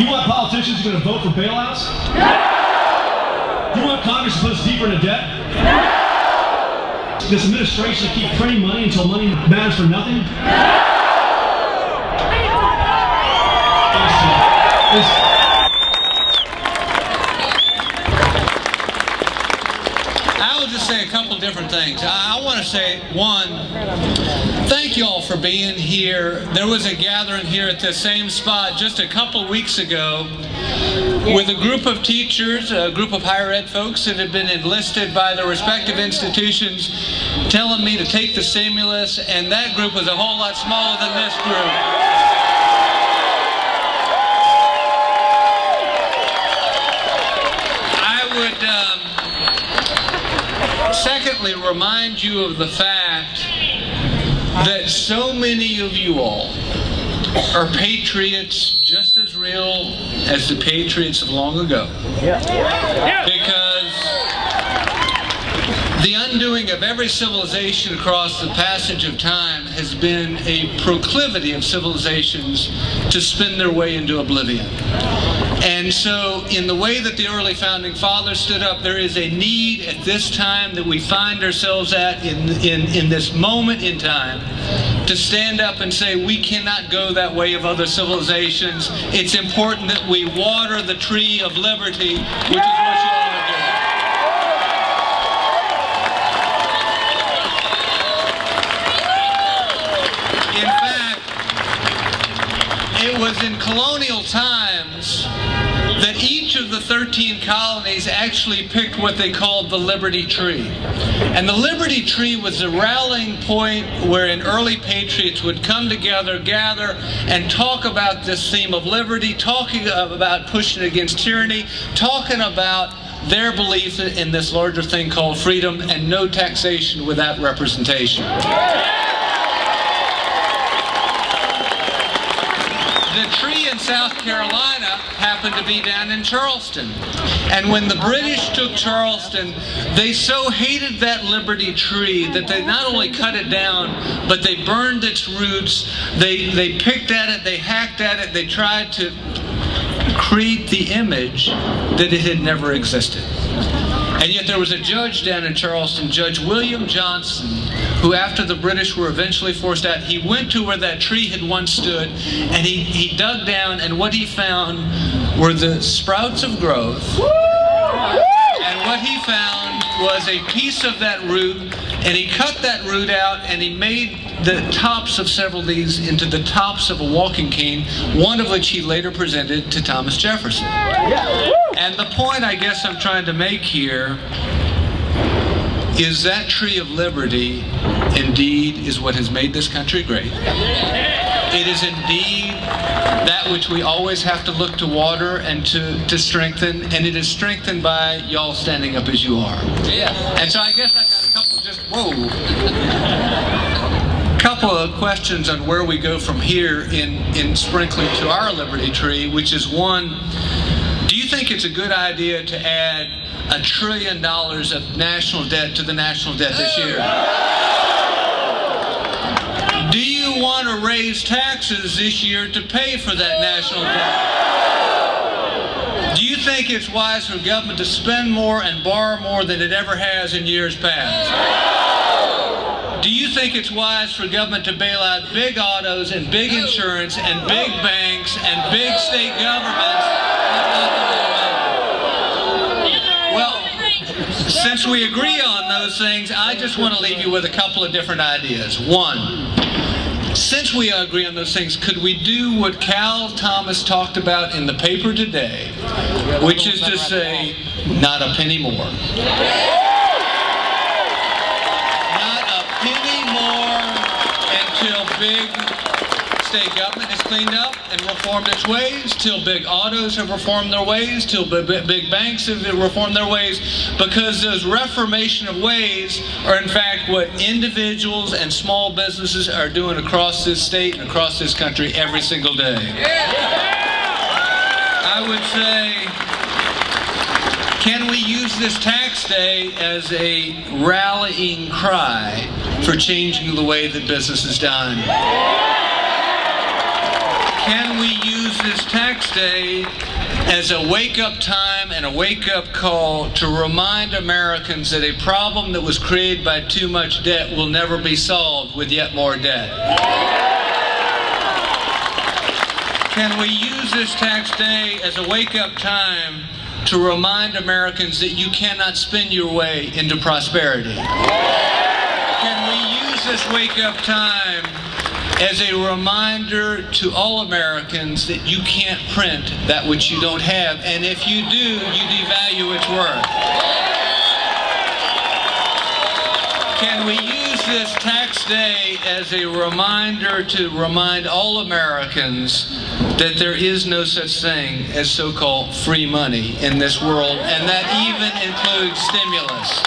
You want politicians who are going to vote for bailouts? You want Congress to put us deeper into debt? This administration to keep printing money until money matters for nothing? I will just say a couple different things. I want to say, one, thank you all for being here. There was a gathering here at the same spot just a couple weeks ago with a group of teachers, a group of higher ed folks that have been enlisted by their respective institutions telling me to take the stimulus, and that group was a whole lot smaller than this group. Secondly, remind you of the fact that so many of you all are patriots just as real as the patriots of long ago. Because the undoing of every civilization across the passage of time has been a proclivity of civilizations to spin their way into oblivion. And so, in the way that the early founding fathers stood up, there is a need at this time that we find ourselves at in this moment in time to stand up and say we cannot go that way of other civilizations. It's important that we water the tree of liberty, which is what you all are doing. In fact, it was in colonial times that each of the 13 colonies actually picked what they called the Liberty Tree. And the Liberty Tree was a rallying point wherein early patriots would come together, gather, and talk about this theme of liberty, talking about pushing against tyranny, talking about their belief in this larger thing called freedom and no taxation without representation. The tree in South Carolina happened to be down in Charleston. And when the British took Charleston, they so hated that Liberty Tree that they not only cut it down, but they burned its roots, they picked at it, they hacked at it, they tried to create the image that it had never existed. And yet there was a judge down in Charleston, Judge William Johnson, who after the British were eventually forced out, he went to where that tree had once stood, and he dug down, and what he found were the sprouts of growth. And what he found was a piece of that root, and he cut that root out, and he made the tops of several of these into the tops of a walking cane, one of which he later presented to Thomas Jefferson. And the point I guess I'm trying to make here is that tree of liberty indeed is what has made this country great. It is indeed that which we always have to look to water and to strengthen, and it is strengthened by y'all standing up as you are. And so I guess I got a couple of questions on where we go from here in sprinkling to our liberty tree, which is one, do you think it's a good idea to add $1 trillion of national debt to the national debt this year? Do you want to raise taxes this year to pay for that national debt? Do you think it's wise for government to spend more and borrow more than it ever has in years past? Do you think it's wise for government to bail out big autos and big insurance and big banks and big state governments? Well, since we agree on those things, I just want to leave you with a couple of different ideas. One, since we agree on those things, could we do what Cal Thomas talked about in the paper today, which is to say, not a penny more. Not a penny more until big state government has cleaned up and reformed its ways, till big autos have reformed their ways, till big banks have reformed their ways, because those reformation of ways are in fact what individuals and small businesses are doing across this state and across this country every single day. I would say, can we use this tax day as a rallying cry for changing the way that business is done? Can we use this tax day as a wake-up time and a wake-up call to remind Americans that a problem that was created by too much debt will never be solved with yet more debt? Can we use this tax day as a wake-up time to remind Americans that you cannot spin your way into prosperity? Can we use this wake-up time as a reminder to all Americans that you can't print that which you don't have, and if you do, you devalue its worth? Can we use this tax day as a reminder to remind all Americans that there is no such thing as so-called free money in this world, and that even includes stimulus?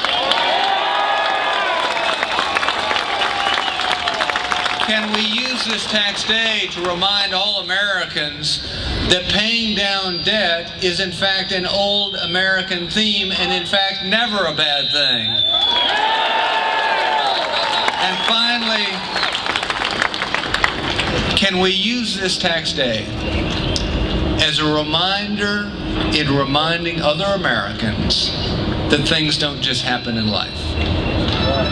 Can we use this tax day to remind all Americans that paying down debt is in fact an old American theme and in fact never a bad thing? And finally, can we use this tax day as a reminder in reminding other Americans that things don't just happen in life?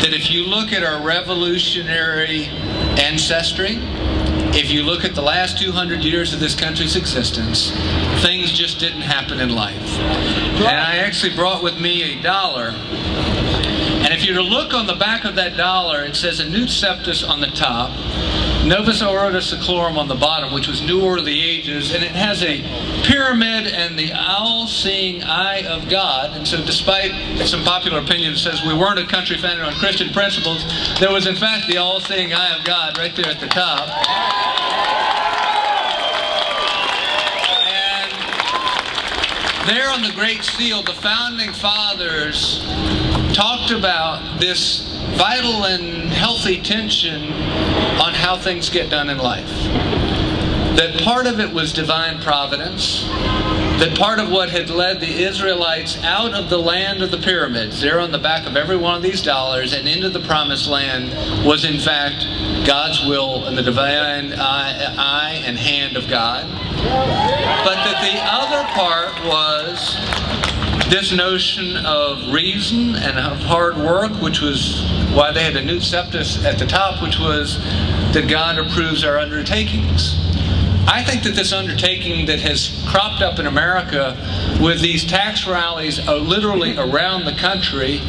That if you look at our revolutionary ancestry, if you look at the last 200 years of this country's existence, things just didn't happen in life. And I actually brought with me $1. And if you were to look on the back of that dollar, it says a Nunc Septus on the top, Novus Ordo Seclorum on the bottom, which was New Order of the Ages, and it has a pyramid and the all-seeing eye of God. And so despite some popular opinion that says we weren't a country founded on Christian principles, there was in fact the all-seeing eye of God right there at the top. And there on the Great Seal, the Founding Fathers talked about this vital and healthy tension on how things get done in life. That part of it was divine providence, that part of what had led the Israelites out of the land of the pyramids, there on the back of every one of these dollars, and into the promised land, was in fact God's will and the divine eye and hand of God. But that the other part was this notion of reason and of hard work, which was why they had a Nunc Septus at the top, which was that God approves our undertakings. I think that this undertaking that has cropped up in America with these tax rallies literally around the country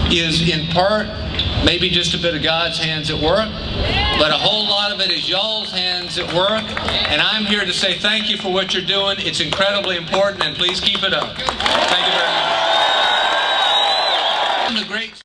is in part maybe just a bit of God's hands at work, but a whole lot of it is y'all's hands at work, and I'm here to say thank you for what you're doing. It's incredibly important, and please keep it up. Thank you very much.